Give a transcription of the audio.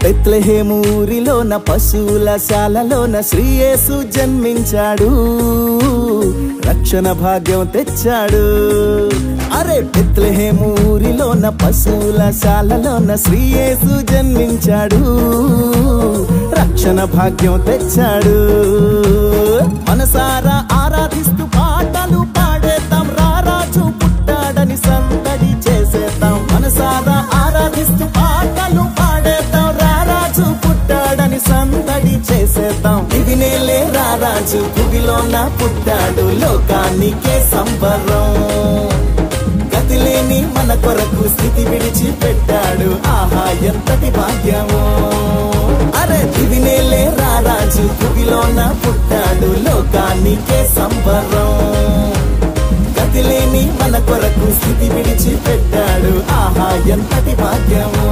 బెత్లెహేము ఊరిలోన పశువుల శాలలోన శ్రీయేసు జన్మించాడు, రక్షణ భాగ్యం తెచ్చాడు. అరే బెత్లెహేము ఊరిలోన పశువుల శాలలోన శ్రీయేసు జన్మించాడు, రక్షణ భాగ్యం తెచ్చాడు. మనసారా ఆరాధిస్తూ పాటలు పాడేద్దాం, రారాజు పుట్టాడని సందడి చేసేద్దాం. మనసారా ఆరాధిస్తూ పాటలు పాడేద్దాం, రారాజు పుట్టాడని సందడి చేసేద్దాం. ఇది నేలే రారాజు భూమిలోన పుట్టాడు, లోకానికే సంబరం. గతిలేని మన కొరకు స్థితి విడిచి పెట్టాడు, ఆహా ఎంతటి భాగ్యమో. అరే ఇది నేలే రారాజు భూమిలోన పుట్టాడు, లోకానికే సంబరం. గతిలేని మన కొరకు స్థితి విడిచి పెట్టాడు, ఆహా ఎంతటి భాగ్యమో.